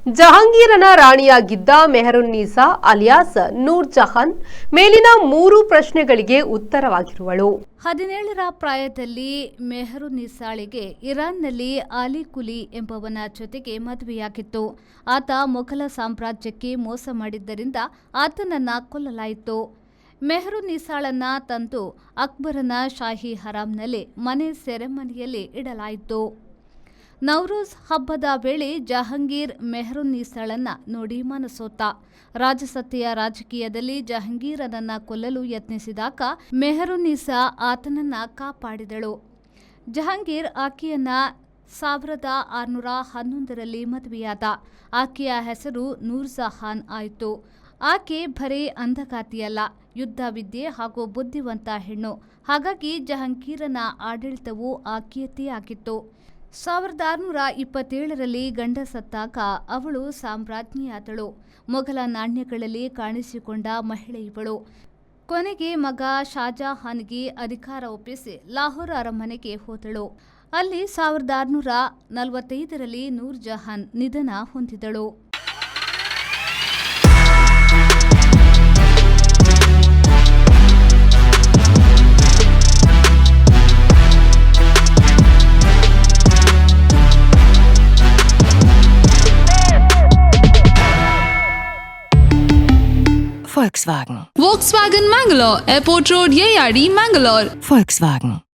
ಜಹಾಂಗೀರನ ರಾಣಿಯಾಗಿದ್ದ ಮೆಹರುನ್ನೀಸಾ alias Nur Jahan ಮೇಲಿನ 3 ಪ್ರಶ್ನೆಗಳಿಗೆ ಉತ್ತರವಾಗಿರುವಳು. 17ರ ಪ್ರಾಯದಲ್ಲಿ ಮೆಹರುನ್ನೀಸಾಳಿಗೆ ಇರಾನ್ನಲ್ಲಿ ಅಲಿ ಕುಲಿ ಎಂಬವನ ಜೊತೆಗೆ ಮದುವೆಯಾಗಿತ್ತು. ಆತ ಮೊಘಲ ಸಾಮ್ರಾಜ್ಯಕ್ಕೆ ಮೋಸ ಮಾಡಿದ್ದರಿಂದ ಆತನನ್ನ ಕೊಲ್ಲಲಾಯಿತು. ಮೆಹರುನ್ನೀಸಾಳನ್ನ ತಂದು ಅಕ್ಬರನ ಶಾಹಿ ಹರಾಮ್ನಲ್ಲಿ ಮನೆ ಸೆರೆಮನೆಯಲ್ಲಿ ಇಡಲಾಯಿತು. ನೌರೋಜ್ ಹಬ್ಬದ ವೇಳೆ ಜಹಾಂಗೀರ್ ಮೆಹರುನ್ನೀಸಾಳನ್ನ ನೋಡಿ ಮನಸೋತ. ರಾಜಸತ್ತೆಯ ರಾಜಕೀಯದಲ್ಲಿ ಜಹಾಂಗೀರನನ್ನ ಕೊಲ್ಲಲು ಯತ್ನಿಸಿದಾಗ ಮೆಹರುನ್ನೀಸಾ ಆತನನ್ನ ಕಾಪಾಡಿದಳು. ಜಹಾಂಗೀರ್ ಆಕೆಯನ್ನ 1611ರಲ್ಲಿ ಮದುವೆಯಾದ. ಆಕೆಯ ಹೆಸರು ನೂರ್ ಜಹಾನ್ ಆಯಿತು. ಆಕೆ ಬರೀ ಅಂಧಗಾತಿಯಲ್ಲ, ಯುದ್ಧ ವಿದ್ಯೆ ಹಾಗೂ ಬುದ್ಧಿವಂತ ಹೆಣ್ಣು. ಹಾಗಾಗಿ ಜಹಾಂಗೀರನ ಆಡಳಿತವು ಆಕೆಯದ್ದೇ ಆಗಿತ್ತು. 1627ರಲ್ಲಿ ಗಂಡ ಸತ್ತಾಗ ಅವಳು ಸಾಮ್ರಾಜ್ಞಿಯಾದಳು. ಮೊಘಲ ನಾಣ್ಯಗಳಲ್ಲಿ ಕಾಣಿಸಿಕೊಂಡ ಮಹಿಳೆ ಇವಳು. ಕೊನೆಗೆ ಮಗ ಶಾಜಹಾನ್ಗೆ ಅಧಿಕಾರ ಒಪ್ಪಿಸಿ ಲಾಹೋರ್ ಅರಮನೆಗೆ ಹೋದಳು. ಅಲ್ಲಿ 1645ರಲ್ಲಿ ನೂರ್ ಜಹಾನ್ ನಿಧನ ಹೊಂದಿದಳು. Volkswagen Mangalore, Airport Road, Yeyadi, Mangalore. Volkswagen.